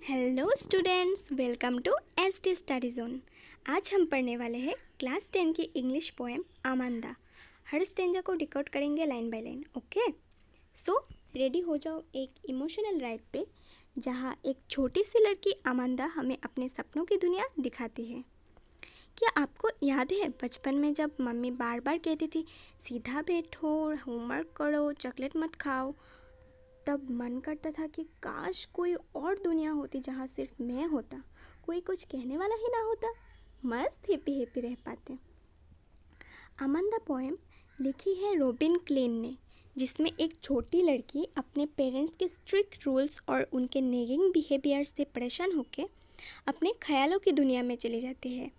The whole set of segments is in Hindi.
Hello students, welcome to ST study zone. आज हम पढ़ने वाले हैं क्लास 10 की इंग्लिश पोएम आमंदा। हर स्टेंजा को डिकोड करेंगे line by line. Okay, so ready हो जाओ एक इमोशनल राइड पे, जहाँ एक छोटी सी लड़की आमंदा हमें अपने सपनों की दुनिया दिखाती है। क्या आपको याद है बचपन में जब मम्मी बार बार कहती थी सीधा बैठो, होमवर्क करो, चॉकलेट मत खाओ, तब मन करता था कि काश कोई और दुनिया होती जहाँ सिर्फ मैं होता, कोई कुछ कहने वाला ही ना होता, मस्त हैप्पी हैप्पी रह पाते। आमंदा पोएम लिखी है रॉबिन क्लेन ने, जिसमें एक छोटी लड़की अपने पेरेंट्स के स्ट्रिक्ट रूल्स और उनके नेगिंग बिहेवियर से परेशान होकर अपने ख्यालों की दुनिया में चली जाती है।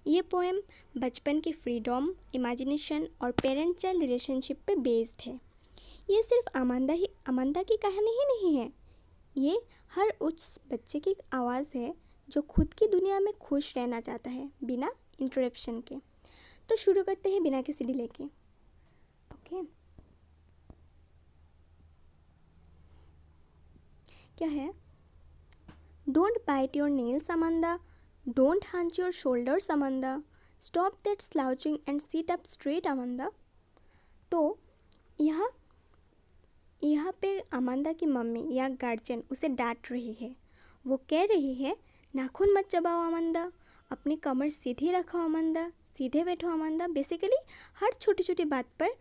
ये पोएम बचपन की फ्रीडम, इमेजिनेशन और पेरेंट चाइल्ड रिलेशनशिप पे बेस्ड है। ये सिर्फ आमंदा की कहानी ही नहीं है, ये हर उस बच्चे की आवाज़ है जो खुद की दुनिया में खुश रहना चाहता है बिना इंटरप्शन के। तो शुरू करते हैं बिना किसी डिले के। ओके, क्या है? Don't bite your nails Amanda, don't hunch your shoulders Amanda, stop that slouching and sit up straight Amanda. तो यहाँ पे आमंदा की मम्मी या गार्जियन उसे डांट रही है। वो कह रही है नाखून मत चबाओ आमंदा, अपनी कमर सीधी रखो आमंदा, सीधे बैठो आमंदा। बेसिकली हर छोटी छोटी बात पर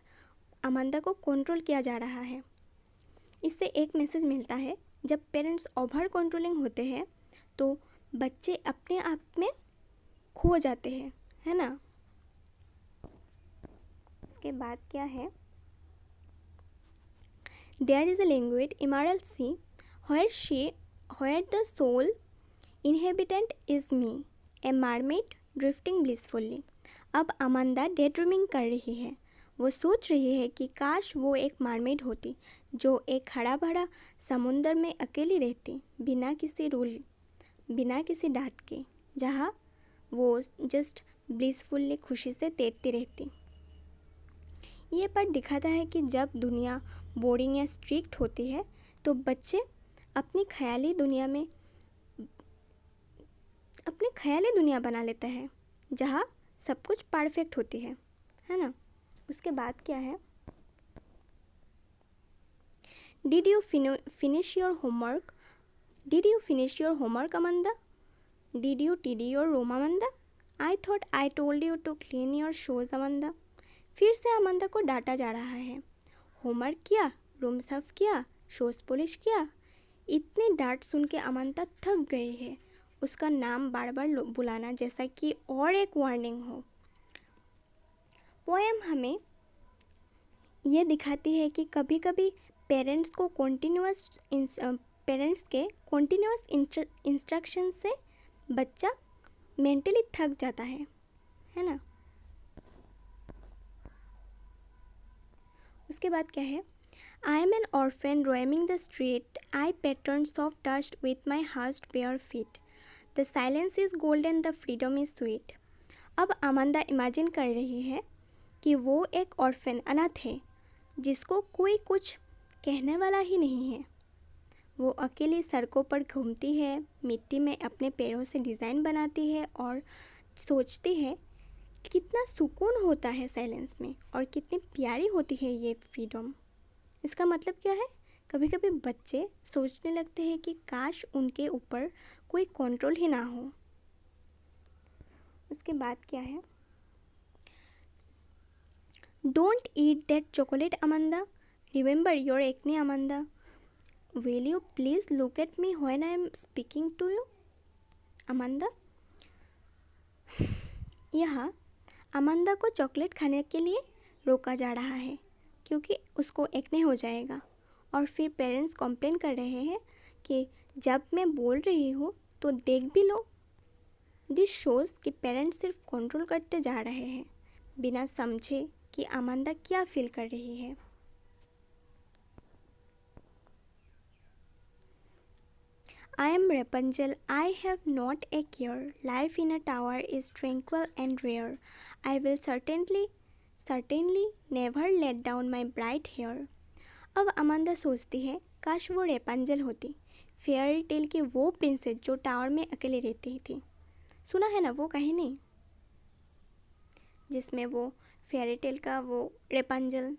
आमंदा को कंट्रोल किया जा रहा है। इससे एक मैसेज मिलता है, जब पेरेंट्स ओवर कंट्रोलिंग होते हैं तो बच्चे अपने आप में खो जाते हैं, है ना। उसके बाद क्या है? There is a languid emerald sea where the sole inhabitant is me, a mermaid drifting blissfully। अब आमंदा डे ड्रीमिंग कर रही है। वो सोच रही है कि काश वो एक मरमेड होती जो एक हरा भरा समुंदर में अकेली रहती, बिना किसी रूल, बिना किसी डांट के, जहाँ वो जस्ट ब्लिसफुल्ली खुशी से तैरती रहती। ये पार्ट दिखाता है कि जब दुनिया बोरिंग या स्ट्रिक्ट होती है तो बच्चे अपनी ख्याली दुनिया बना लेता है, जहाँ सब कुछ परफेक्ट होती है ना। उसके बाद क्या है? Did you finish your homework? Did you finish your homework Amanda? Did you tidy your room Amanda? I thought I told you to clean your shoes Amanda. फिर से आमंदा को डांटा जा रहा है। होमवर्क किया, रूम साफ किया, शोज पॉलिश किया। इतनी डांट सुन के आमंदा थक गई है, उसका नाम बार बार बुलाना जैसा कि और एक वार्निंग हो। पोएम हमें यह दिखाती है कि कभी कभी पेरेंट्स के कॉन्टिन्यूस इंस्ट्रक्शन से बच्चा मेंटली थक जाता है ना। उसके बाद क्या है? I am an orphan roaming the street, I pattern soft dust with my hushed bare feet, the silence is golden, the freedom is sweet. अब आमंदा इमेजिन कर रही है कि वो एक ऑर्फेन, अनाथ है, जिसको कोई कुछ कहने वाला ही नहीं है। वो अकेली सड़कों पर घूमती है, मिट्टी में अपने पैरों से डिज़ाइन बनाती है और सोचती है कितना सुकून होता है साइलेंस में और कितनी प्यारी होती है ये फ्रीडम। इसका मतलब क्या है? कभी कभी बच्चे सोचने लगते हैं कि काश उनके ऊपर कोई कंट्रोल ही ना हो। उसके बाद क्या है? Don't eat that chocolate Amanda, remember your acne Amanda, will you please look at me when I am speaking to you Amanda. यहाँ आमंदा को चॉकलेट खाने के लिए रोका जा रहा है क्योंकि उसको एक्ने हो जाएगा, और फिर पेरेंट्स कंप्लेन कर रहे हैं कि जब मैं बोल रही हूँ तो देख भी लो। दिस शोज़ कि पेरेंट्स सिर्फ कंट्रोल करते जा रहे हैं बिना समझे कि आमंदा क्या फील कर रही है। I am Rapunzel, I have not a care. Life in a tower is tranquil and rare. I will certainly never let down my bright hair. अब आमंदा सोचती है काश वो रेपंजल होती, फेयरी टेल की वो प्रिंसेस जो टावर में अकेले रहती थी। सुना है ना वो कहानी, जिसमें वो फेयरी टेल का वो रेपंजल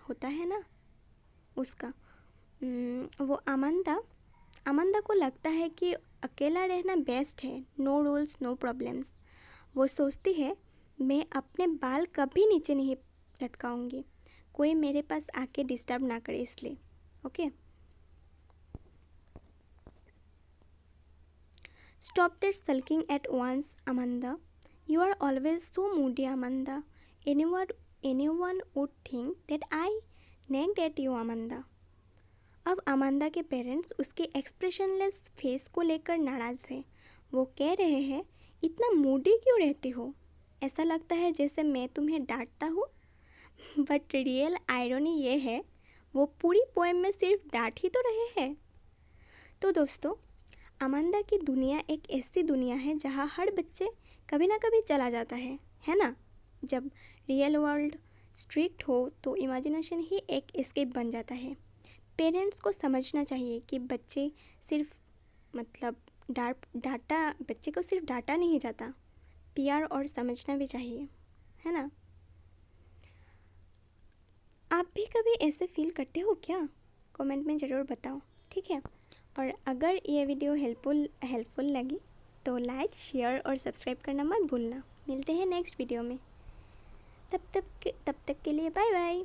होता है ना, उसका वो अमांदा को लगता है कि अकेला रहना बेस्ट है, नो रूल्स नो प्रॉब्लम्स। वो सोचती है मैं अपने बाल कभी नीचे नहीं लटकाऊंगी, कोई मेरे पास आके डिस्टर्ब ना करे इसलिए। Okay, stop that sulking at once Amanda, you are always so moody Amanda, anyone would think that I nagged at you Amanda. अब अमांदा के पेरेंट्स उसके एक्सप्रेशनलेस फेस को लेकर नाराज़ है। वो कह रहे हैं इतना मूडी क्यों रहती हो, ऐसा लगता है जैसे मैं तुम्हें डांटता हूँ। बट रियल आयरनी ये है वो पूरी पोएम में सिर्फ डांट ही तो रहे हैं। तो दोस्तों, अमांदा की दुनिया एक ऐसी दुनिया है जहाँ हर बच्चे कभी ना कभी चला जाता है ना। जब रियल वर्ल्ड स्ट्रिक्ट हो तो इमेजिनेशन ही एक एस्केप बन जाता है। पेरेंट्स को समझना चाहिए कि बच्चे सिर्फ मतलब बच्चे को सिर्फ डांटा नहीं जाता, प्यार और समझना भी चाहिए, है ना। आप भी कभी ऐसे फील करते हो क्या? कमेंट में ज़रूर बताओ, ठीक है। और अगर ये वीडियो हेल्पफुल लगी तो लाइक शेयर और सब्सक्राइब करना मत भूलना। मिलते हैं नेक्स्ट वीडियो में, तब तक के लिए बाय बाय।